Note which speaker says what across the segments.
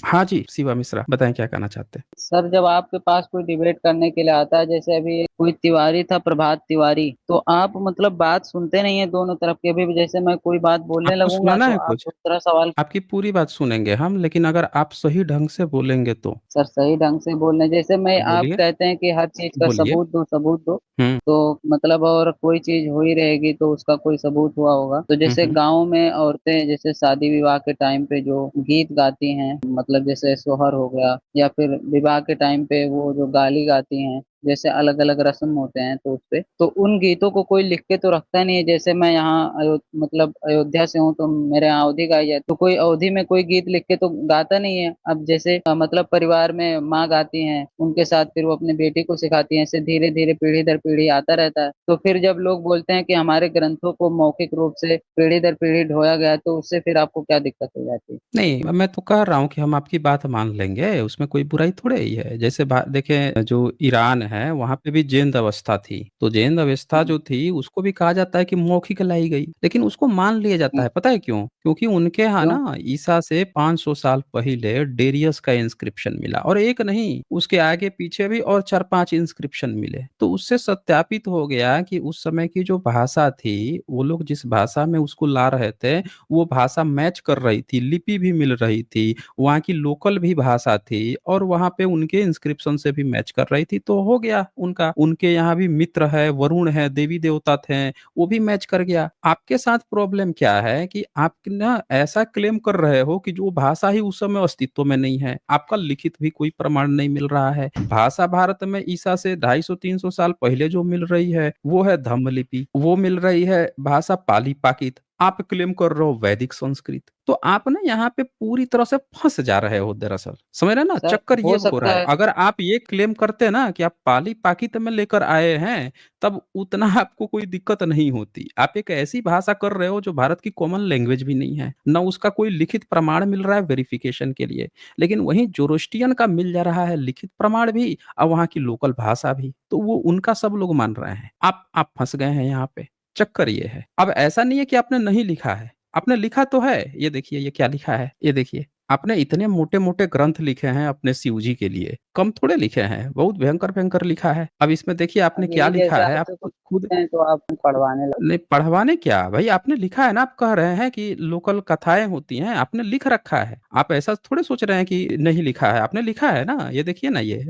Speaker 1: हाँ जी, शिवा मिश्रा, बताएँ क्या कहना चाहते हैं?
Speaker 2: सर जब आपके पास कोई डिबेट करने के लिए आता है, जैसे अभी कोई तिवारी था, प्रभात तिवारी, तो आप मतलब बात सुनते नहीं है दोनों तरफ के भी। जैसे मैं कोई बात बोलने
Speaker 1: आपको
Speaker 2: लगूंगा
Speaker 1: सुनाना
Speaker 2: तो
Speaker 1: है
Speaker 2: आप
Speaker 1: कुछ?
Speaker 2: दूसरा सवाल।
Speaker 1: आपकी पूरी बात सुनेंगे हम, लेकिन अगर आप सही ढंग से बोलेंगे तो।
Speaker 2: सर सही ढंग से बोलने, जैसे मैं, आप
Speaker 1: बोलिए,
Speaker 2: कहते हैं कि हर चीज का
Speaker 1: बोलिए।
Speaker 2: सबूत दो सबूत दो,
Speaker 1: हुँ,
Speaker 2: तो मतलब और कोई चीज हो ही रहेगी तो उसका कोई सबूत हुआ होगा। तो
Speaker 1: हुँ,
Speaker 2: जैसे
Speaker 1: हुँ।
Speaker 2: गांव में औरतें जैसे शादी विवाह के टाइम पे जो गीत गाती हैं, मतलब जैसे सोहर हो गया, या फिर विवाह के टाइम पे वो जो गाली गाती हैं, जैसे अलग अलग रस्म होते हैं, तो उसपे तो उन गीतों को कोई लिख के तो रखता नहीं है। जैसे मैं यहाँ मतलब अयोध्या से हूँ, तो मेरे यहाँ अवधी गाई जाए, तो कोई अवधी में कोई गीत लिख के तो गाता नहीं है। अब जैसे मतलब परिवार में माँ गाती हैं, उनके साथ फिर वो अपनी बेटी को सिखाती हैं, ऐसे धीरे धीरे पीढ़ी दर पीढ़ी आता रहता है। तो फिर जब लोग बोलते हैं कि हमारे ग्रंथों को मौखिक रूप से पीढ़ी दर पीढ़ी ढोया गया है, तो उससे फिर आपको क्या दिक्कत हो जाती है?
Speaker 1: नहीं, मैं तो कह रहा हूँ कि हम आपकी बात मान लेंगे, उसमें कोई बुराई थोड़े ही है। जैसे देखें, जो ईरान है, वहाँ पे भी जिंद अवस्था थी। तो जिंद अवस्था
Speaker 2: हम्म,
Speaker 1: जो थी, उसको भी कहा जाता है कि मौखिक लाई गई, लेकिन उसको मान लिया जाता
Speaker 2: हम्म,
Speaker 1: है। पता है क्यों? क्योंकि उनके यहाँ
Speaker 2: क्यों?
Speaker 1: ना ईसा से 500 साल पहले डेरियस का इंस्क्रिप्शन मिला, और एक नहीं, उसके आगे पीछे भी और 4-5 इंस्क्रिप्शन मिले। तो उससे सत्यापित हो गया कि उस समय की जो भाषा थी, वो लोग जिस भाषा में उसको ला रहे थे, वो भाषा मैच कर रही थी, लिपि भी मिल रही थी, वहाँ की लोकल भी भाषा थी, और वहाँ पे उनके इंस्क्रिप्शन से भी मैच कर रही थी, तो हो गया उनका। उनके यहाँ भी मित्र है, वरुण है, देवी-देवता थे, वो भी मैच कर गया। आपके साथ प्रॉब्लम क्या है कि आप ना ऐसा क्लेम कर रहे हो कि जो भाषा ही उस समय अस्तित्व में नहीं है। आपका लिखित भी कोई प्रमाण नहीं मिल रहा है। भाषा भारत में ईसा से 250-300 साल पहले जो मिल रही है, वो है धम्म लिपि, वो मिल रही है भाषा पाली-प्राकृत। आप क्लेम कर रहे हो वैदिक संस्कृत। तो आप ना यहाँ पे पूरी तरह से फँस जा रहे हो दरअसल। समझ रहे हैं ना?
Speaker 2: सर
Speaker 1: चक्कर ये
Speaker 2: हो
Speaker 1: हो रहा
Speaker 2: सकता
Speaker 1: है।
Speaker 2: है।
Speaker 1: अगर आप ये क्लेम करते ना कि आप पाली-प्राकृत में लेकर आए हैं, तब उतना आपको कोई दिक्कत नहीं होती। आप एक ऐसी भाषा कर रहे हो जो भारत की कॉमन लैंग्वेज भी नहीं है, ना उसका कोई लिखित प्रमाण मिल रहा है वेरिफिकेशन के लिए। लेकिन वहीं ज़ोरोस्ट्रियन का मिल जा रहा है लिखित प्रमाण भी, और वहाँ की लोकल भाषा भी। तो वो उनका सब लोग मान रहे हैं। आप फँस गए हैं यहाँ पे। चक्कर ये है। अब ऐसा नहीं है कि आपने नहीं लिखा है, आपने लिखा तो है। ये देखिए, ये क्या लिखा है, ये देखिए। आपने इतने मोटे-मोटे ग्रंथ लिखे हैं अपने शिव जी के लिए, कम थोड़े लिखे हैं, बहुत भयंकर-भयंकर लिखा है। अब इसमें देखिए आपने
Speaker 2: अब
Speaker 1: क्या
Speaker 2: यही
Speaker 1: लिखा
Speaker 2: जैसे
Speaker 1: है, आप
Speaker 2: आपसे कुछ
Speaker 1: खुद
Speaker 2: हैं तो आप पढ़वाने लगे।
Speaker 1: नहीं, पढ़वाने क्या भाई, आपने लिखा है ना, आप कह रहे हैं कि लोकल कथाएँ होती हैं, आपने लिख रखा है। आप ऐसा थोड़े सोच रहे हैं कि नहीं लिखा है, आपने लिखा है ना। ये देखिए ना, ये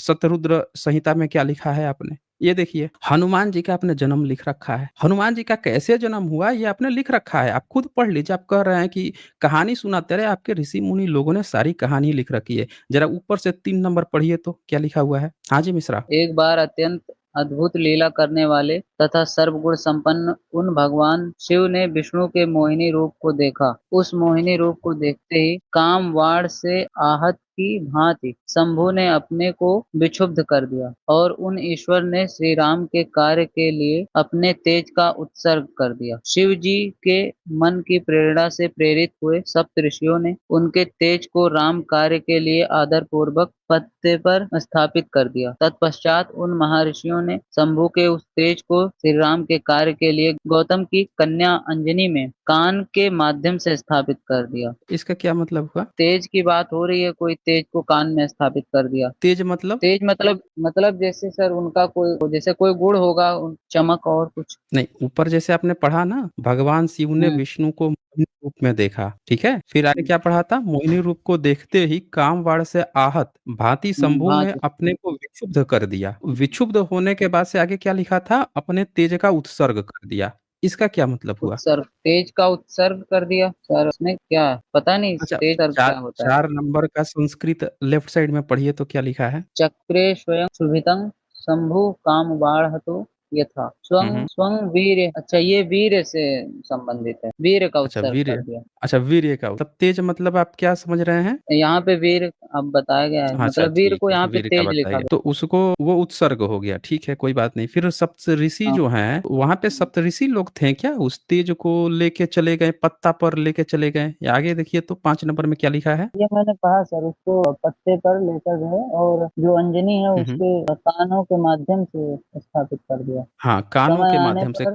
Speaker 1: शतरुद्र संहिता में क्या लिखा है आपने। ये देखिए, हनुमान जी का आपने जन्म लिख रखा है। हनुमान जी का कैसे जन्म हुआ ये आपने लिख रखा है। आप खुद पढ़ लीजिए, आप कह रहे हैं कि कहानी सुनाते रहे, आपके ऋषि-मुनि लोगों ने सारी कहानी लिख रखी है। ज़रा ऊपर से 3 नंबर पढ़िए तो, क्या लिखा हुआ है? हाँ जी, मिश्रा।
Speaker 2: एक बार अत्यंत अद्भुत लीला करने वाले तथा सर्वगुण संपन्न उन भगवान शिव ने विष्णु के मोहिनी रूप को देखा। उस मोहिनी रूप को देखते ही काम वाण से आहत की भांति शंभु ने अपने को विक्षुब्ध कर दिया, और उन ईश्वर ने श्री राम के कार्य के लिए अपने तेज का उत्सर्ग कर दिया। शिव जी के मन की प्रेरणा से प्रेरित हुए सप्त ऋषियों ने उनके तेज को राम कार्य के लिए आदर पूर्वक पत्ते पर स्थापित कर दिया। तत्पश्चात उन महर्षियों ने शंभु के उस तेज को श्री राम के कार्य के लिए गौतम की कन्या अंजनी में कान के माध्यम से स्थापित कर दिया।
Speaker 1: इसका क्या मतलब हुआ?
Speaker 2: तेज की बात हो रही है, कोई तेज को कान में स्थापित कर दिया।
Speaker 1: तेज मतलब?
Speaker 2: तेज मतलब जैसे सर उनका कोई, जैसे कोई गुण होगा, चमक और कुछ।
Speaker 1: नहीं, ऊपर जैसे आपने पढ़ा ना, भगवान शिव ने
Speaker 2: हम्म,
Speaker 1: विष्णु को मोहिनी रूप में देखा, ठीक है? फिर आगे क्या पढ़ा था? मोहिनी रूप को देखते ही कामवाण से आहत भाँति शंभु ने
Speaker 2: भांति
Speaker 1: अपने को विक्षुब्ध कर दिया। विक्षुब्ध होने के बाद से आगे क्या लिखा था? अपने तेज का उत्सर्ग कर दिया। इसका क्या मतलब हुआ?
Speaker 2: उत्सर्ग, तेज का उत्सर्ग कर दिया। सर उसमें क्या है? पता नहीं
Speaker 1: अच्छा,
Speaker 2: तेज सर्ग
Speaker 1: 4
Speaker 2: क्या होता है।
Speaker 1: 4 नंबर का संस्कृत लेफ्ट साइड में पढ़िए तो क्या लिखा है?
Speaker 2: चक्रे स्वयं सुभितं शंभु काम बाढ़तो यथा
Speaker 1: हुँ,
Speaker 2: स्वं
Speaker 1: हुँ।
Speaker 2: स्वं वीर। अच्छा, ये वीर से संबंधित है, वीर का
Speaker 1: अच्छा,
Speaker 2: उत्सर्ग कर दिया।
Speaker 1: वीर्य का, तब तेज मतलब आप क्या समझ रहे हैं?
Speaker 2: यहाँ पे वीर अब बताया गया है,
Speaker 1: अच्छा,
Speaker 2: मतलब वीर
Speaker 1: ठीक
Speaker 2: को
Speaker 1: है,
Speaker 2: यहाँ पे
Speaker 1: वीर का
Speaker 2: तेज लिखा
Speaker 1: बताइए।
Speaker 2: गया।
Speaker 1: तो उसको वो उत्सर्ग हो गया, ठीक है, कोई बात नहीं। फिर सप्तऋषि
Speaker 2: हाँ,
Speaker 1: जो हैं, वहाँ पे सप्तऋषि लोग थे क्या? उस तेज को लेके चले गए, पत्ता पर लेके चले गए? या आगे देखिए तो 5 नंबर में क्या लिखा है?
Speaker 2: ये मैंने कहा सर, उसको पत्ते पर लेकर गए और जो अंजनी है
Speaker 1: हुँ, हुँ।
Speaker 2: उसके कानों के माध्यम से स्थापित कर दिया।
Speaker 1: हाँ, कानों
Speaker 2: समय
Speaker 1: के
Speaker 2: आने
Speaker 1: माध्यम से,
Speaker 2: पर।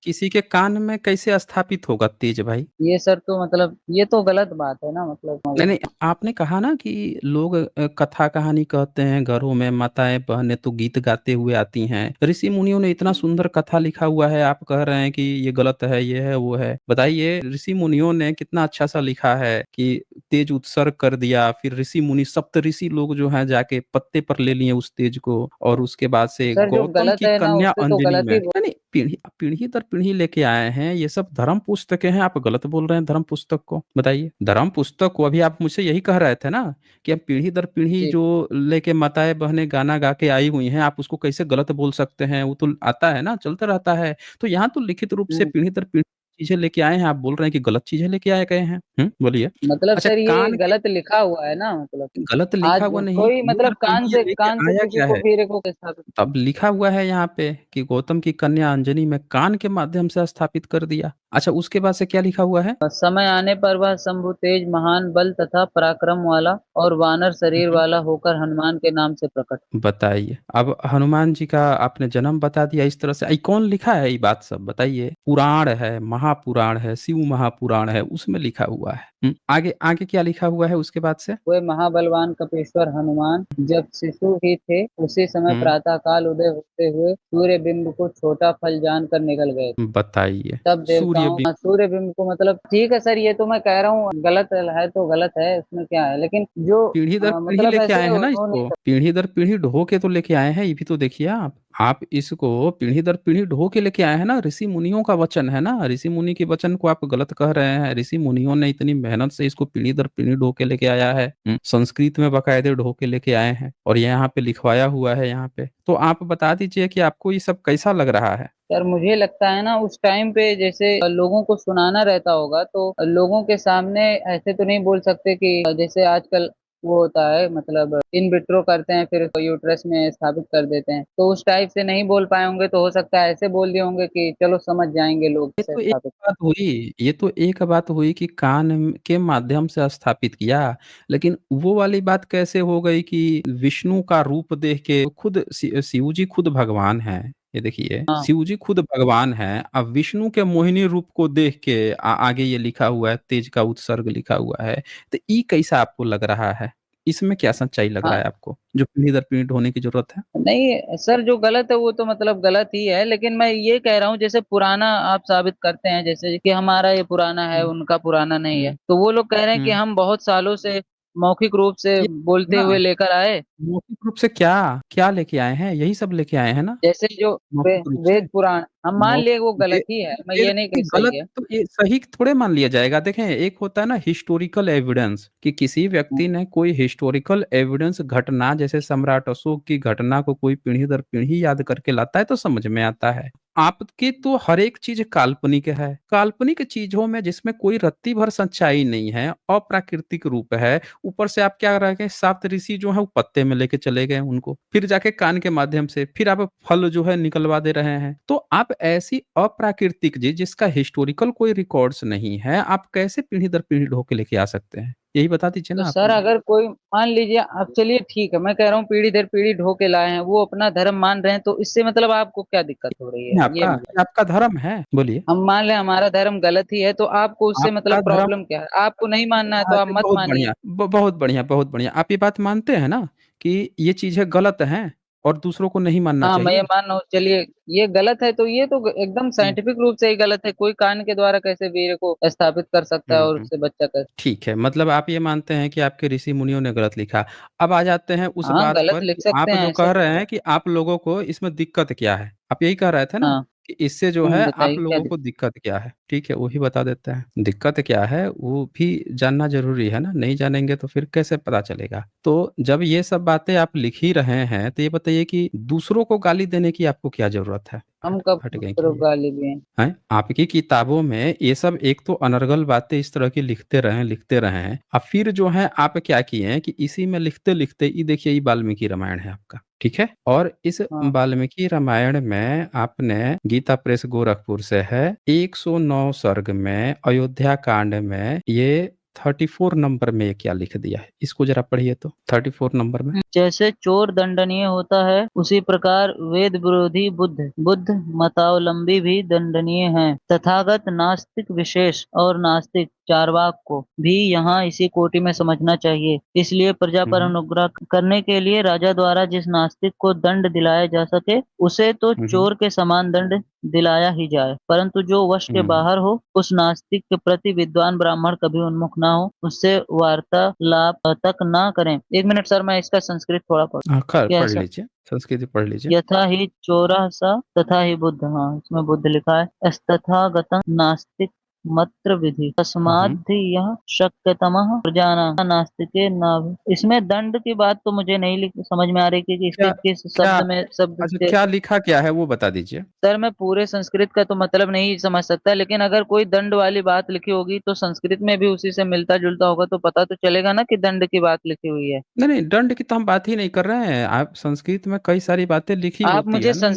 Speaker 1: किसी के कान में कैसे स्थापित होगा तेज भाई?
Speaker 2: ये सर तो मतलब ये तो गलत बात है ना, मतलब
Speaker 1: नहीं, नहीं, आपने कहा ना कि लोग कथा कहानी कहते हैं घरों में, माताएँ बहनें तो गीत गाते हुए आती हैं। ऋषि मुनियों ने इतना सुंदर कथा लिखा हुआ है, आप कह रहे हैं कि ये गलत है, ये है, वो है। बताइए ऋषि मुनियों ने कितना अच्छा-सा लिखा है कि तेज उत्सर्ग कर दिया, फिर ऋषि मुनि सप्तऋषि लोग जो हैं जाके पत्ते पर ले लिए उस तेज को और उसके बाद से
Speaker 2: सर जो
Speaker 1: गौतम
Speaker 2: गलत
Speaker 1: की
Speaker 2: है ना
Speaker 1: कन्या
Speaker 2: उससे तो
Speaker 1: अंजनी
Speaker 2: गलत
Speaker 1: में
Speaker 2: ही
Speaker 1: नहीं, नहीं, पीढ़ी पीढ़ी दर पीढ़ी लेके आए हैं, ये सब धर्म पुस्तकें हैं, आप गलत बोल रहे हैं धर्म पुस्तक को। बताइए, धर्म पुस्तक को अभी आप मुझसे यही कह रहे थे ना कि अब पीढ़ी दर पीढ़ी
Speaker 2: जी।
Speaker 1: जो लेके माताएँ बहनें गाना गा के आई हुई हैं, आप उसको कैसे गलत बोल सकते हैं? वो तो आता है ना, चलता रहता है। तो यहाँ तो लिखित रूप से
Speaker 2: हुँ,
Speaker 1: पीढ़ी दर पीढ़ी चीज़ें लेके आए हैं, आप बोल रहे हैं कि गलत चीज़ें लेके आए गए हैं। बोलिए।
Speaker 2: मतलब
Speaker 1: अच्छा
Speaker 2: सर ये
Speaker 1: कान के
Speaker 2: गलत लिखा हुआ है ना, मतलब
Speaker 1: गलत लिखा
Speaker 2: आज
Speaker 1: हुआ नहीं,
Speaker 2: कोई
Speaker 1: पीढ़ी दर
Speaker 2: मतलब
Speaker 1: पीढ़ी ये लेके
Speaker 2: कान से
Speaker 1: आया
Speaker 2: किसी
Speaker 1: क्या
Speaker 2: को
Speaker 1: है?
Speaker 2: वीरे को कैसा।
Speaker 1: तब लिखा हुआ है यहाँ पे कि गौतम की कन्या अंजनी में कान के माध्यम से स्थापित कर दिया। अच्छा उसके बाद से क्या लिखा हुआ है?
Speaker 2: समय आने पर वह शंभु तेज महान बल तथा पराक्रम वाला और वानर शरीर
Speaker 1: हुँ।
Speaker 2: वाला होकर हनुमान के नाम से प्रकट।
Speaker 1: बताइए। अब हनुमान जी का आपने जन्म बता दिया इस तरह से। कौन लिखा है ये बात सब बताइए? पुराण है, महापुराण है, शिव महापुराण है, उसमें लिखा हुआ है। आगे आगे क्या लिखा हुआ है उसके बाद से?
Speaker 2: वे महाबलवान कपीश्वर हनुमान जब शिशु ही थे उसी समय
Speaker 1: हुँ,
Speaker 2: प्रातः काल उदय होते हुए सूर्य बिंब को छोटा फल जानकर निकल गए।
Speaker 1: बताइए।
Speaker 2: तब
Speaker 1: सूर्य
Speaker 2: देवताओं,
Speaker 1: बि
Speaker 2: हाँ, सूर्य बिंब को मतलब ठीक है सर, ये तो मैं कह रहा हूँ गलत है तो गलत है, इसमें क्या है, लेकिन जो
Speaker 1: पीढ़ी दर पीढ़ी
Speaker 2: मतलब
Speaker 1: लेके
Speaker 2: ऐसे
Speaker 1: आए हैं ना
Speaker 2: हो नहीं
Speaker 1: इसको।
Speaker 2: सकता।
Speaker 1: पीढ़ी दर पीढ़ी ढो के तो लेके आए हैं, ये भी तो देखिए आप। आप इसको पीढ़ी दर पीढ़ी ढो के लेके आए हैं ना, ऋषि मुनियों का वचन है ना, ऋषि मुनि के वचन को आप गलत कह रहे हैं। ऋषि मुनियों ने इतनी मेहनत से इसको पीढ़ी दर पीढ़ी ढो के लेके आया है। संस्कृत में बाकायदे ढो के लेके आए हैं और ये यहाँ पे लिखवाया हुआ है यहाँ पे। तो आप बता दीजिए कि आपको ये सब कैसा लग रहा है?
Speaker 2: सर मुझे लगता है ना उस टाइम पे जैसे लोगों को सुनाना रहता होगा तो लोगों के सामने ऐसे तो नहीं बोल सकते कि जैसे आजकल वो होता है, मतलब इन विट्रो करते हैं फिर यूट्रस में स्थापित कर देते हैं, तो उस टाइप से नहीं बोल पाए होंगे, तो हो सकता है ऐसे बोल दिए होंगे कि चलो समझ जाएंगे लोग
Speaker 1: ये
Speaker 2: से
Speaker 1: तो एक
Speaker 2: स्थापित।
Speaker 1: बात हुई ये तो एक बात हुई कि के माध्यम से स्थापित किया, लेकिन वो वाली बात कैसे हो गई कि विष्णु का रूप देख के खुद शिव जी खुद भगवान हैं। ये देखिए,
Speaker 2: हाँ
Speaker 1: शिव जी खुद भगवान हैं, अब विष्णु के मोहिनी रूप को देख के आगे ये लिखा हुआ है, तेज का उत्सर्ग लिखा हुआ है, तो ये कैसा आपको लग रहा है? इसमें क्या सच्चाई लग रहा
Speaker 2: हाँ।
Speaker 1: है आपको, जो पीढ़ी दर पीढ़ी ढोने की ज़रूरत है?
Speaker 2: नहीं सर जो गलत है वो तो मतलब गलत ही है, लेकिन मैं ये कह रहा हूँ जैसे पुराना आप साबित करते हैं जैसे कि हमारा ये पुराना है
Speaker 1: हुँ,
Speaker 2: उनका पुराना नहीं है,
Speaker 1: हुँ,
Speaker 2: तो वो लोग कह रहे हैं कि
Speaker 1: हुँ।
Speaker 2: हम बहुत सालों से मौखिक रूप से
Speaker 1: ये
Speaker 2: बोलते
Speaker 1: ना
Speaker 2: हुए लेकर आए।
Speaker 1: मौखिक रूप से क्या? क्या लेके आए हैं? यही सब लेके आए हैं ना?
Speaker 2: जैसे जो
Speaker 1: मौखिक रूप से?
Speaker 2: वेद पुराण हम मान लिए वो
Speaker 1: वे
Speaker 2: गलत ही है, मैं
Speaker 1: वेद
Speaker 2: ये नहीं
Speaker 1: की
Speaker 2: कही सही
Speaker 1: गलत
Speaker 2: है।
Speaker 1: तो ये सही थोड़े मान लिया जाएगा। देखें, एक होता है ना हिस्टोरिकल एविडेंस कि किसी व्यक्ति ने कोई हिस्टोरिकल एविडेंस घटना जैसे सम्राट अशोक की घटना को कोई पीढ़ी दर पीढ़ी याद करके लाता है तो समझ में आता है। आपकी तो हर एक चीज़ काल्पनिक है। काल्पनिक चीज़ों में जिसमें कोई रत्ती भर सच्चाई नहीं है, अप्राकृतिक रूप है, ऊपर से आप क्या रखे सप्तऋषि जो है वो पत्ते में लेके चले गए उनको, फिर जाके कान के माध्यम से फिर आप फल जो है निकलवा दे रहे हैं। तो आप ऐसी अप्राकृतिक चीज जिसका हिस्टोरिकल कोई रिकॉर्ड्स नहीं है, आप कैसे पीढ़ी दर पीढ़ी ढो के लेके आ सकते हैं? यही बता दीजिए
Speaker 2: तो
Speaker 1: ना आप
Speaker 2: सर
Speaker 1: मुझे।
Speaker 2: अगर कोई मान लीजिए, अब चलिए ठीक है, मैं कह रहा हूँ पीढ़ी दर पीढ़ी ढो के लाए हैं, वो अपना धर्म मान रहे हैं, तो इससे मतलब आपको क्या दिक्कत हो रही है, ये मतलब
Speaker 1: ये आपका धर्म है? बोलिए।
Speaker 2: हम मान लें हमारा धर्म गलत ही है, तो आपको उससे मतलब
Speaker 1: आपका धर्म
Speaker 2: प्रॉब्लम क्या है? आपको नहीं मानना है तो आप
Speaker 1: अच्छा,
Speaker 2: मत
Speaker 1: बहुत
Speaker 2: मानिए।
Speaker 1: बढ़िया, बहुत बढ़िया, बहुत बढ़िया। आप ये बात मानते हैं ना कि ये चीजें गलत हैं और दूसरों को नहीं मानना
Speaker 2: हाँ मैं ये
Speaker 1: चाहिए?
Speaker 2: मान रहा हूँ, चलिए ये गलत है तो ये तो एकदम
Speaker 1: हम्म,
Speaker 2: साइंटिफिक रूप से ही गलत है, कोई कान के द्वारा कैसे वीर्य को स्थापित कर सकता है और
Speaker 1: हम्म।
Speaker 2: उससे बच्चा कैसे।
Speaker 1: ठीक है, मतलब आप ये मानते हैं कि आपके ऋषि मुनियों ने गलत लिखा। अब आ जाते हैं उस
Speaker 2: हाँ
Speaker 1: बात
Speaker 2: गलत
Speaker 1: पर
Speaker 2: लिख
Speaker 1: कि
Speaker 2: सकते
Speaker 1: आप
Speaker 2: हैं
Speaker 1: जो
Speaker 2: ऐसा
Speaker 1: कह
Speaker 2: तो
Speaker 1: रहे
Speaker 2: क्या।
Speaker 1: हैं कि आप लोगों को इसमें दिक्कत क्या है? आप यही कह रहे थे ना
Speaker 2: हाँ।
Speaker 1: कि इससे जो है आप
Speaker 2: बताइए क्या
Speaker 1: लोगों को दिक्कत क्या है? ठीक है, वो ही बता देते हैं। दिक्कत क्या है वो भी जानना ज़रूरी है ना, नहीं जानेंगे तो फिर कैसे पता चलेगा? तो जब ये सब बातें आप लिख ही रहे हैं, तो ये बताइए कि दूसरों को गाली देने की आपको क्या ज़रूरत है?
Speaker 2: हम
Speaker 1: हट
Speaker 2: कब
Speaker 1: हट गए के
Speaker 2: दूसरों को
Speaker 1: लिए?
Speaker 2: गाली दिए।
Speaker 1: हैं? आपकी किताबों में ये सब एक तो अनर्गल बातें इस तरह की लिखते रहे हैं। अब फिर जो है आप क्या किए हैं कि इसी में लिखते-लिखते ये देखिए ये वाल्मीकि रामायण है आपका, ठीक है? और इस
Speaker 2: हाँ
Speaker 1: वाल्मीकि रामायण में आपने गीता प्रेस गोरखपुर से है, 109 सर्ग में अयोध्या कांड में ये 34 नंबर में ये क्या लिख दिया है? इसको ज़रा पढ़िए तो 34 नंबर में।
Speaker 2: जैसे चोर दंडनीय होता है, उसी प्रकार वेद विरोधी बुद्ध मतावलंबी भी दंडनीय हैं। तथागत नास्तिक विशेष और नास्तिक चार्वाक को भी यहाँ इसी कोटि में समझना चाहिए। इसलिए प्रजा पर
Speaker 1: हम्म,
Speaker 2: अनुग्रह करने के लिए राजा द्वारा जिस नास्तिक को दंड दिलाया जा सके, उसे तो
Speaker 1: हम्म,
Speaker 2: चोर के समान दंड दिलाया ही जाए, परंतु जो वश के
Speaker 1: हम्म।
Speaker 2: बाहर हो, उस नास्तिक के प्रति विद्वान ब्राह्मण कभी उन्मुख ना हो, उससे वार्तालाप तक ना करें। 1 मिनट सर, मैं इसका संस्कृत थोड़ा पढ़।
Speaker 1: हाँ, खैर
Speaker 2: क्या है
Speaker 1: पढ़
Speaker 2: सर?
Speaker 1: लीजिए, संस्कृत पढ़ लीजिए।
Speaker 2: यथा ही चोरः स तथा ही बुद्ध, हाँ इसमें बुद्ध लिखा है। तथागतं नास्तिक मत्र विधि
Speaker 1: हम्म।
Speaker 2: तस्माद्धि यह शक्यतमः प्रजानां नास्तिके न। इसमें दंड की बात तो मुझे नहीं समझ में आ रही कि इसके
Speaker 1: क्या
Speaker 2: किस
Speaker 1: क्या
Speaker 2: शब्द में शब्द
Speaker 1: अच्छा,
Speaker 2: से।
Speaker 1: क्या लिखा क्या है वो बता दीजिए।
Speaker 2: सर मैं पूरे संस्कृत का तो मतलब नहीं समझ सकता, लेकिन अगर कोई दंड वाली बात लिखी होगी तो संस्कृत में भी उसी से मिलता जुलता होगा, तो पता तो चलेगा ना कि दंड की बात लिखी हुई है।
Speaker 1: नहीं नहीं, दंड की तो हम बात ही नहीं कर रहे हैं। आप संस्कृत में कई सारी बातें लिखी
Speaker 2: आप
Speaker 1: होती
Speaker 2: मुझे
Speaker 1: है ना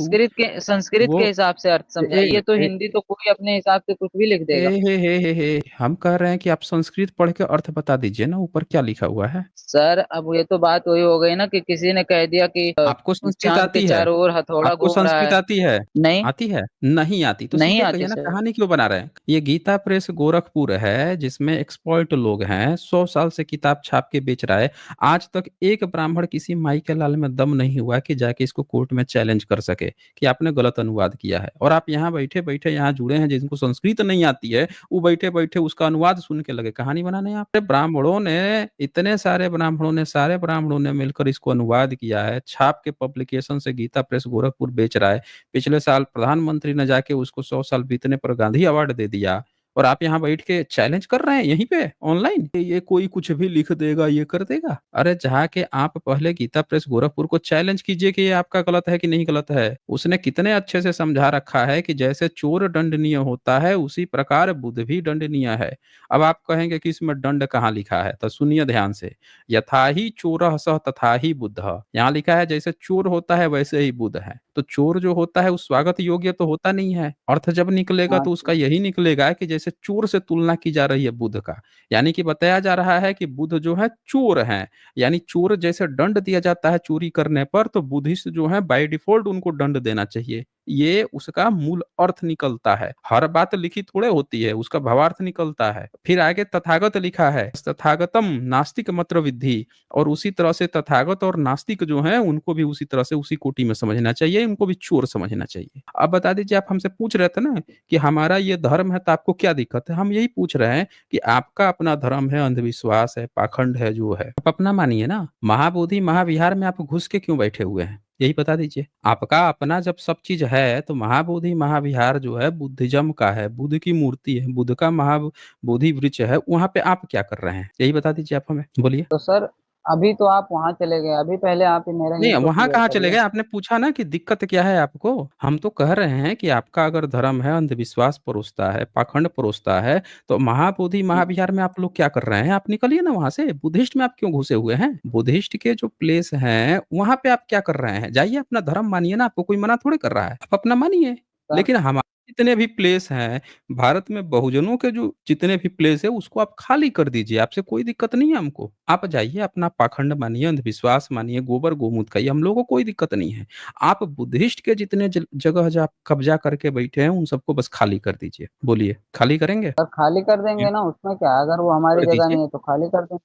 Speaker 2: संस्कृत के
Speaker 1: वो
Speaker 2: हिसाब से अर्थ
Speaker 1: ए,
Speaker 2: समझाइए, तो
Speaker 1: ए,
Speaker 2: हिंदी तो कोई अपने हिसाब से कुछ भी लिख
Speaker 1: ए,
Speaker 2: देगा।
Speaker 1: हे, हम कह रहे हैं कि आप संस्कृत पढ़ के अर्थ बता दीजिए ना, ऊपर क्या लिखा हुआ है।
Speaker 2: सर अब ये तो बात वही हो गई ना कि किसी ने कह दिया कि
Speaker 1: आपको संस्कृत
Speaker 2: चांद के
Speaker 1: आती है?
Speaker 2: चारों ओर हथौड़ा
Speaker 1: आपको
Speaker 2: घूम रहा
Speaker 1: संस्कृत
Speaker 2: है।
Speaker 1: आती है?
Speaker 2: नहीं,
Speaker 1: आती है? नहीं आती तो
Speaker 2: नहीं
Speaker 1: सीधे
Speaker 2: आती
Speaker 1: कहिए ना,
Speaker 2: सर।
Speaker 1: कहानी क्यों बना रहे हैं। ये गीता प्रेस गोरखपुर है, जिसमें एक्सपर्ट लोग हैं, 100 साल से किताब छाप के बेच रहा है। आज तक एक ब्राह्मण किसी माई के लाल में दम नहीं हुआ कि जाके इसको कोर्ट में चैलेंज कर सके कि आपने गलत अनुवाद किया है। और आप यहाँ बैठे बैठे यहाँ जुड़े हैं, जिनको संस्कृत नहीं आती है, वो बैठे बैठे उसका अनुवाद सुन के लगे कहानी बनाने। आप ब्राह्मणों ने, इतने सारे ब्राह्मणों ने, सारे ब्राह्मणों ने मिलकर इसको अनुवाद किया है, छाप के पब्लिकेशन से गीता प्रेस गोरखपुर बेच रहा है। पिछले साल प्रधानमंत्री ने जाके उसको 100 साल बीतने पर गांधी अवार्ड दे दिया। और आप यहाँ बैठ के चैलेंज कर रहे हैं यहीं पे ऑनलाइन, ये कोई कुछ भी लिख देगा, ये कर देगा। अरे जाके आप पहले गीता प्रेस गोरखपुर को चैलेंज कीजिए कि ये आपका गलत है कि नहीं गलत है। उसने कितने अच्छे से समझा रखा है कि जैसे चोर दंडनीय होता है, उसी प्रकार बुद्ध भी दंडनीय है। अब आप कहेंगे कि इसमें दंड कहाँ लिखा है, तो सुनिए ध्यान से। यथा ही चोरः सः तथा ही बुद्धः, यहाँ लिखा है जैसे चोर होता है वैसे ही बुद्ध है। तो चोर जो होता है वो स्वागत योग्य तो होता नहीं है। अर्थ जब निकलेगा
Speaker 2: हाँ
Speaker 1: तो उसका यही निकलेगा कि जैसे चोर से तुलना की जा रही है बुद्ध का। यानी कि बताया जा रहा है कि बुद्ध जो है चोर है। यानी चोर जैसे दंड दिया जाता है चोरी करने पर, तो बुद्धिस्ट जो है बाय डिफॉल्ट उनको दंड देना चाहिए। ये उसका मूल अर्थ निकलता है। हर बात लिखी थोड़े होती है, उसका भावार्थ निकलता है। फिर आगे तथागत लिखा है, तथागतम नास्तिक मत्र विद्धि। और उसी तरह से तथागत और नास्तिक जो है उनको भी उसी तरह से उसी कोटि में समझना चाहिए, उनको भी चोर समझना चाहिए। अब बता दीजिए, आप हमसे पूछ रहे थे ना कि हमारा ये धर्म है तो आपको क्या दिक्कत है। हम यही पूछ रहे हैं कि आपका अपना धर्म है, अंधविश्वास है, पाखंड है, जो है आप अपना मानिए ना। महाबोधि महाविहार में आप घुस के क्यों बैठे हुए हैं, यही बता दीजिए। आपका अपना जब सब चीज है तो महाबोधि महाविहार जो है बुद्धिज्म का है, बुद्ध की मूर्ति है, बुद्ध का महाबोधि वृक्ष है, वहां पे आप क्या कर रहे हैं, यही बता दीजिए आप हमें, बोलिए।
Speaker 2: तो सर अभी तो आप वहां चले गए, अभी पहले आप ही मेरा
Speaker 1: नहीं,
Speaker 2: यहीं तो
Speaker 1: वहां
Speaker 2: क्लियर
Speaker 1: कहाँ चले
Speaker 2: करिए।
Speaker 1: गए, आपने पूछा ना कि दिक्कत क्या है आपको। हम तो कह रहे हैं कि आपका अगर धर्म है अंधविश्वास परोसता है, पाखंड परोसता है, तो महाबोधि महाविहार में आप लोग क्या कर रहे हैं। आप निकलिए ना वहां से। बुद्धिस्ट में आप क्यों घुसे हुए हैं। बुद्धिस्ट के जो प्लेस हैं वहां पे आप क्या कर रहे हैं। जाइए अपना धर्म मानिए ना, आपको कोई मना थोड़े कर रहा है, आप अपना मानिए।
Speaker 2: सर
Speaker 1: लेकिन हमारे जितने भी प्लेस हैं, भारत में बहुजनों के जो जितने भी प्लेस है उसको आप खाली कर दीजिए, आपसे कोई दिक्कत नहीं है हमको। आप जाइए अपना पाखंड मानिए, अंधविश्वास मानिए, गोबर गोमूत्र खाइए, हम लोगों को कोई दिक्कत नहीं है। आप बुद्धिस्ट के जितने जगह जो आप कब्जा करके बैठे हैं उन सबको बस खाली कर दीजिए। बोलिए, खाली करेंगे?
Speaker 2: सर खाली कर देंगे ना, उसमें क्या है? अगर वो हमारी
Speaker 1: कर
Speaker 2: जगह
Speaker 1: दीजिए।
Speaker 2: नहीं है तो खाली कर देंगे।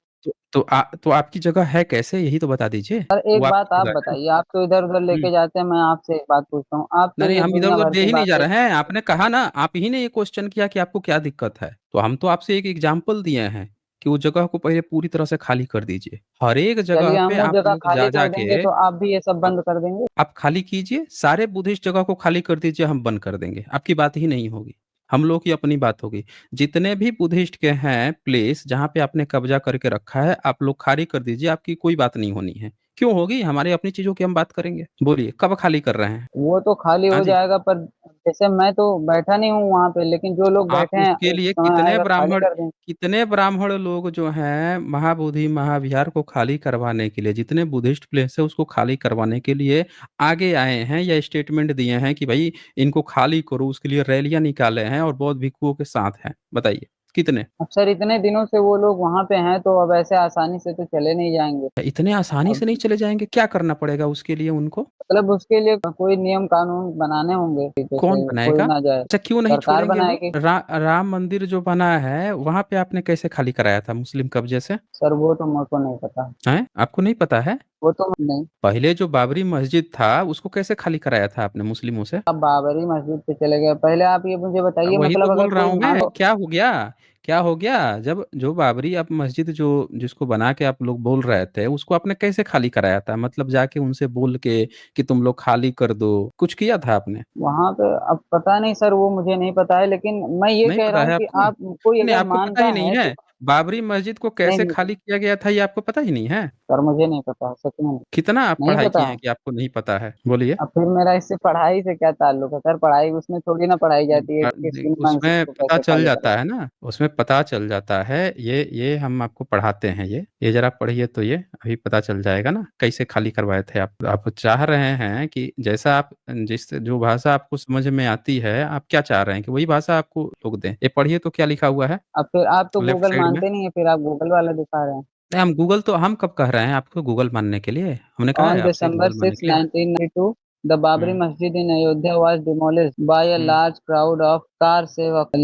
Speaker 1: तो आपकी जगह है कैसे, यही तो बता दीजिए।
Speaker 2: सर
Speaker 1: वो
Speaker 2: एक बात
Speaker 1: आपकी
Speaker 2: आप
Speaker 1: जगह है।
Speaker 2: बताइए, आप तो इधर उधर
Speaker 1: हम्म।
Speaker 2: लेके जाते हैं, मैं आपसे एक बात पूछता हूँ, आप
Speaker 1: नहीं
Speaker 2: तो
Speaker 1: नहीं,
Speaker 2: ये
Speaker 1: हम इधर
Speaker 2: दुनिया
Speaker 1: उधर
Speaker 2: भर
Speaker 1: ले
Speaker 2: की
Speaker 1: ही नहीं जा
Speaker 2: बातें।
Speaker 1: रहे हैं। आपने कहा ना, आप ही ने ये क्वेश्चन किया कि आपको क्या दिक्कत है, तो हम तो आपसे एक एग्जाम्पल दिए हैं कि वो जगह को पहले पूरी तरह से खाली कर दीजिए। हर एक
Speaker 2: चलिए
Speaker 1: जगह
Speaker 2: हम
Speaker 1: पे
Speaker 2: वो
Speaker 1: आप
Speaker 2: जगह
Speaker 1: लोग जा
Speaker 2: खाली
Speaker 1: जा
Speaker 2: कर देंगे
Speaker 1: के
Speaker 2: तो आप भी ये सब बंद कर देंगे।
Speaker 1: आप खाली कीजिए, सारे बुद्धिस्ट जगह को खाली कर दीजिए, हम बंद कर देंगे, आपकी बात ही नहीं होगी। हम लोग की अपनी बात होगी। जितने भी बुद्धिस्ट के हैं प्लेस जहाँ पे आपने कब्जा करके रखा है, आप लोग खाली कर दीजिए, आपकी कोई बात नहीं होनी है। क्यों होगी, हमारी अपनी चीजों की हम बात करेंगे। बोलिए, कब खाली कर रहे हैं।
Speaker 2: वो तो खाली
Speaker 1: हाँ
Speaker 2: हो
Speaker 1: जी।
Speaker 2: जाएगा, पर जैसे मैं तो बैठा नहीं हूँ वहां पे, लेकिन जो लोग
Speaker 1: आप
Speaker 2: बैठे हैं
Speaker 1: उसके
Speaker 2: एक
Speaker 1: लिए
Speaker 2: समय
Speaker 1: कितने
Speaker 2: आएगा खाली
Speaker 1: ब्राह्मण,
Speaker 2: कर देंगे।
Speaker 1: कितने ब्राह्मण लोग जो हैं महाबोधि महाविहार को खाली करवाने के लिए, जितने बुद्धिस्ट प्लेस है उसको खाली करवाने के लिए आगे आए हैं या स्टेटमेंट दिए हैं कि भाई इनको खाली करो, उसके लिए रैलियां निकाले हैं और बौद्ध भिक्षुओं के साथ हैं, बताइए। कितने?
Speaker 2: अक्सर इतने दिनों से वो लोग वहाँ पे हैं, तो अब ऐसे आसानी से तो चले नहीं जाएँगे।
Speaker 1: इतने आसानी
Speaker 2: अब
Speaker 1: से नहीं चले जाएँगे, क्या करना पड़ेगा उसके लिए उनको?
Speaker 2: मतलब उसके लिए कोई नियम कानून बनाने होंगे,
Speaker 1: कौन
Speaker 2: जैसे कोई
Speaker 1: बनाएगा?
Speaker 2: ना जाए,
Speaker 1: अच्छा क्यों नहीं
Speaker 2: सरकार
Speaker 1: छोड़ेंगे वो?
Speaker 2: बनाएगी।
Speaker 1: राम मंदिर जो बना है, वहाँ पे आपने कैसे खाली कराया था मुस्लिम कब्जे से?
Speaker 2: सर वो तो मेरे को नहीं पता,
Speaker 1: हैं? आपको नहीं पता है?
Speaker 2: वो तो नहीं।
Speaker 1: पहले जो बाबरी मस्जिद था, उसको कैसे खाली कराया था आपने मुस्लिमों से?
Speaker 2: आप बाबरी मस्जिद पे चले गए, पहले आप ये मुझे बताइए,
Speaker 1: वही तो
Speaker 2: मतलब अगर
Speaker 1: बोल रहा
Speaker 2: कोई
Speaker 1: हूँ
Speaker 2: मान
Speaker 1: मैं,
Speaker 2: लो।
Speaker 1: क्या हो गया? क्या हो गया? जब जो बाबरी आप मस्जिद जो जिसको बना के आप लोग बोल रहे थे, उसको आपने कैसे खाली कराया था? मतलब जाके उनसे बोल के कि तुम लोग खाली कर दो, कुछ किया था आपने?
Speaker 2: वहाँ पे अब पता नहीं सर, वो मुझे नहीं पता है, लेकिन मैं ये
Speaker 1: नहीं
Speaker 2: कह रहा
Speaker 1: पता
Speaker 2: हूँ
Speaker 1: है
Speaker 2: कि
Speaker 1: आपको?
Speaker 2: आप कोई
Speaker 1: नहीं,
Speaker 2: अगर
Speaker 1: आपको पता
Speaker 2: मानता
Speaker 1: ही नहीं
Speaker 2: है तो।
Speaker 1: है? बाबरी मस्जिद को
Speaker 2: नहीं
Speaker 1: कैसे
Speaker 2: नहीं
Speaker 1: खाली किया गया था, ये आपको पता ही नहीं है?
Speaker 2: सर, मुझे नहीं पता, सच में नहीं।
Speaker 1: कितना आप
Speaker 2: नहीं
Speaker 1: पढ़ाई
Speaker 2: पता
Speaker 1: किए हैं
Speaker 2: है।
Speaker 1: कि आपको नहीं पता है? बोलिए।
Speaker 2: अब फिर मेरा इससे पढ़ाई से क्या ताल्लुक है सर? पढ़ाई उसमें थोड़ी ना पढ़ाई जाती है कि किसी मस्जिद
Speaker 1: उसमें
Speaker 2: को
Speaker 1: पता
Speaker 2: कैसे
Speaker 1: चल
Speaker 2: खाली
Speaker 1: जाता
Speaker 2: करना।
Speaker 1: है ना, उसमें पता चल जाता है। ये हम आपको पढ़ाते हैं, ये जरा पढ़िए तो ये अभी पता चल जाएगा ना कैसे खाली करवाए थे आप चाह रहे हैं कि जैसा आप जिस जो भाषा आपको समझ में आती है, आप क्या चाह रहे हैं कि वही भाषा आपको लोग दें? ये पढ़िए तो क्या लिखा हुआ है
Speaker 2: अब फिर आप तो
Speaker 1: लेफ्ट
Speaker 2: गूगल
Speaker 1: साइड में?
Speaker 2: मानते नहीं है, फिर आप गूगल वाला दिखा रहे हैं।
Speaker 1: नहीं, हम कब कह रहे हैं आपको गूगल मानने के लिए? हमने कहा
Speaker 2: On
Speaker 1: है आपसे
Speaker 2: December
Speaker 1: गूगल मानने
Speaker 2: 6,
Speaker 1: के लिए?
Speaker 2: 1992, the Babri
Speaker 1: hmm,
Speaker 2: Masjid in Ayodhya was demolished by a
Speaker 1: hmm,
Speaker 2: large crowd of car sevaks,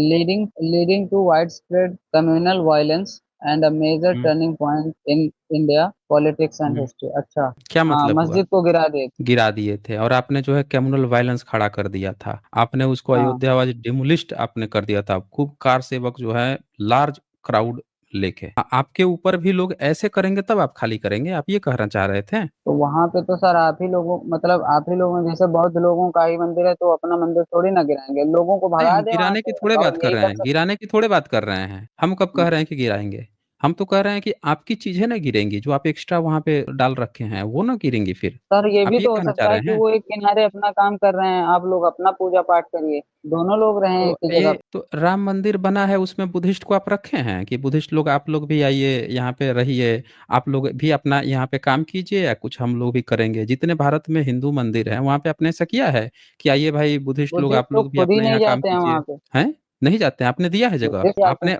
Speaker 2: leading to widespread communal violence and a major
Speaker 1: hmm,
Speaker 2: turning point in India politics and
Speaker 1: hmm.
Speaker 2: history। अच्छा,
Speaker 1: क्या
Speaker 2: हाँ,
Speaker 1: मतलब हुआ?
Speaker 2: मस्जिद को गिरा दे।
Speaker 1: गिरा दिए थे और आपने जो है कम्युनल वायलेंस खड़ा कर दिया था। आपने उसको
Speaker 2: हाँ,
Speaker 1: अयोध्यावासी डिमोलिस्ट आपने कर दिया था। खूब कार सेवक जो है लार्ज क्राउड लेके। आपके ऊपर भी लोग ऐसे करेंगे तब आप खाली करेंगे, आप ये कहना चाह रहे थे?
Speaker 2: तो वहां पे तो सर आप ही लोगों, मतलब आप ही लोगों जैसे बौद्ध लोगों का ही मंदिर है, तो अपना मंदिर थोड़ी ना गिराएंगे, लोगों को
Speaker 1: नहीं,
Speaker 2: भगा
Speaker 1: हम
Speaker 2: दे वहां
Speaker 1: गिराने की
Speaker 2: से
Speaker 1: थोड़े बात
Speaker 2: और
Speaker 1: कर
Speaker 2: यही
Speaker 1: रहे
Speaker 2: कर
Speaker 1: हैं,
Speaker 2: सकते
Speaker 1: गिराने की थोड़े बात कर रहे हैं। हम कब कह रहे हैं कि गिराएँगे? हम तो कह रहे हैं कि आपकी चीज़ें ना गिरेंगी, जो आप एक्स्ट्रा वहाँ पे डाल रखे हैं, वो ना गिरेंगी फिर।
Speaker 2: सर, ये
Speaker 1: आप
Speaker 2: भी
Speaker 1: ये
Speaker 2: तो हो
Speaker 1: कहना चाह
Speaker 2: सकता है
Speaker 1: रहे
Speaker 2: कि
Speaker 1: हैं?
Speaker 2: वो एक किनारे अपना काम कर रहे हैं, आप लोग अपना पूजा पाठ करिए, दोनों लोग रहें
Speaker 1: तो
Speaker 2: एक ही जगह
Speaker 1: ये
Speaker 2: पे।
Speaker 1: तो राम मंदिर बना है उसमें बुद्धिस्ट को आप रखे हैं कि बुद्धिस्ट लोग आप लोग भी आइए यहाँ पे रहिए, आप लोग भी अपना यहाँ पे काम कीजिए या कुछ हम लोग भी करेंगे। जितने भारत में हिंदू मंदिर हैं वहाँ पे आपने ऐसा किया है कि आइए भाई बुद्धिस्ट लोग
Speaker 2: बुद्धिस्ट
Speaker 1: आप
Speaker 2: लोग
Speaker 1: लोग भी
Speaker 2: खुद ही
Speaker 1: अपना
Speaker 2: नहीं
Speaker 1: यहाँ काम
Speaker 2: जाते हैं
Speaker 1: कीजिए,
Speaker 2: वहां पे।
Speaker 1: हैं? नहीं जाते हैं, आपने दिया है जगह?
Speaker 2: बुद्धिस्ट जाते
Speaker 1: आपने
Speaker 2: हैं।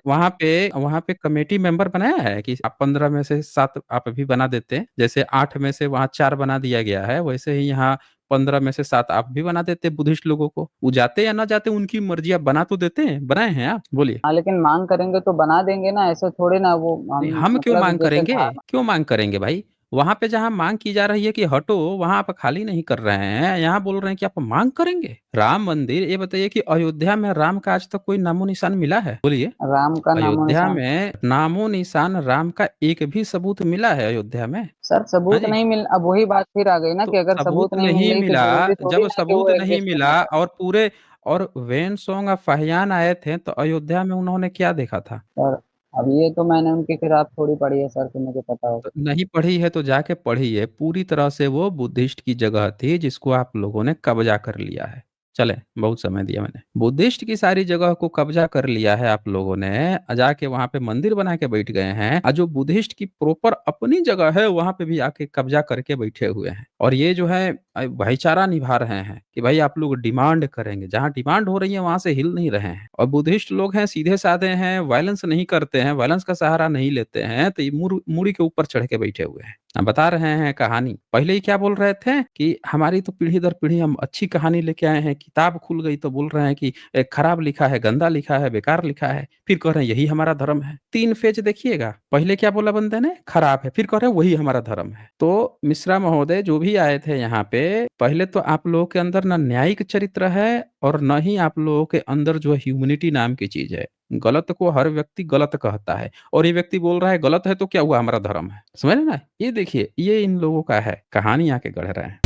Speaker 1: वहाँ पे कमेटी मेंबर बनाया है कि आप 15 में से 7 आप अभी बना देते हैं, जैसे 8 में से वहाँ 4 बना दिया गया है, वैसे ही यहाँ 15 में से 7 आप भी बना देते बुद्धिस्ट लोगों को। वो जाते या ना जाते उनकी मर्ज़ी, आप बना तो देते हैं, बनाए हैं आप? बोलिए।
Speaker 2: हाँ, लेकिन मांग करेंगे तो बना देंगे ना, ऐसे थोड़ी ना वो
Speaker 1: नहीं,
Speaker 2: हम
Speaker 1: हम क्यों
Speaker 2: मतलब
Speaker 1: माँग
Speaker 2: जैसे
Speaker 1: करेंगे?
Speaker 2: धारणा।
Speaker 1: क्यों माँग करेंगे भाई? वहाँ पे जहाँ माँग की जा रही है कि हटो, वहाँ आप खाली नहीं कर रहे हैं, यहाँ बोल रहे हैं कि आप माँग करेंगे। राम मंदिर ये बताइए कि अयोध्या में राम का आज तक कोई नामो-निशान मिला है? बोलिए।
Speaker 2: राम का नामो
Speaker 1: अयोध्या
Speaker 2: निशान।
Speaker 1: में नामो-निशान राम का एक भी सबूत मिला है अयोध्या में?
Speaker 2: सर
Speaker 1: हाँ
Speaker 2: सबूत
Speaker 1: जी।
Speaker 2: नहीं मिल, अब वही बात फिर आ गई ना
Speaker 1: तो
Speaker 2: कि अगर सबूत
Speaker 1: सबूत
Speaker 2: नहीं मिल
Speaker 1: नहीं
Speaker 2: रही तो
Speaker 1: मिला,
Speaker 2: जरूरी थोड़ी
Speaker 1: जब
Speaker 2: ना कि
Speaker 1: सबूत
Speaker 2: वो
Speaker 1: नहीं
Speaker 2: एग्जिस्ट करना
Speaker 1: मिला
Speaker 2: चाहिए।
Speaker 1: और व्हेन सॉन्ग ऑफ फाहियान आए थे, तो अयोध्या में उन्होंने क्या देखा था?
Speaker 2: सर अब ये तो मैंने उनके खिलाफ थोड़ी पढ़ी है सर, कि मुझे पता हो।
Speaker 1: तो नहीं पढ़ी है तो जाके पढ़िए, पूरी तरह से वो बुद्धिस्ट की जगह थी जिसको आप लोगों ने कब्जा कर लिया है। चलें, बहुत समय दिया मैंने। बुद्धिस्ट की सारी जगह को कब्जा कर लिया है आप लोगों ने, जाके वहाँ पे मंदिर बना के बैठ गए हैं, और जो बुद्धिस्ट की प्रॉपर अपनी जगह है वहाँ पे भी आके कब्जा करके बैठे हुए हैं। और ये जो है भाईचारा निभा रहे हैं कि भाई आप लोग डिमांड करेंगे, जहाँ डिमांड हो रही है वहाँ से हिल नहीं रहे हैं। और बुद्धिस्ट लोग हैं, सीधे-साधे हैं, वायलेंस नहीं करते हैं, वायलेंस का सहारा नहीं लेते हैं, तो ये मूड़ी के ऊपर चढ़ के बैठे हुए हैं। बता रहे हैं कहानी। पहले ही क्या बोल रहे थे कि हमारी तो पीढ़ी दर पीढ़ी हम अच्छी कहानी लेके आए हैं, किताब खुल गई तो बोल रहे हैं कि खराब लिखा है, गंदा लिखा है, बेकार लिखा है। फिर कह रहे हैं यही हमारा धर्म है। 3 फेज देखिएगा। पहले क्या बोला बंदे ने? खराब है, फिर कह रहे हैं वही हमारा धर्म है। तो मिश्रा महोदय जो भी आए थे यहाँ पे, पहले तो आप लोगों के अंदर ना न्यायिक चरित्र है और न ही आप लोगों के अंदर जो है ह्यूमैनिटी नाम की चीज़ है। गलत को हर व्यक्ति गलत कहता है और ये व्यक्ति बोल रहा है गलत है तो क्या हुआ हमारा धर्म है। समझ रहे हैं ना? ये देखिए, ये इन लोगों का है, कहानी आके गढ़ रहे हैं।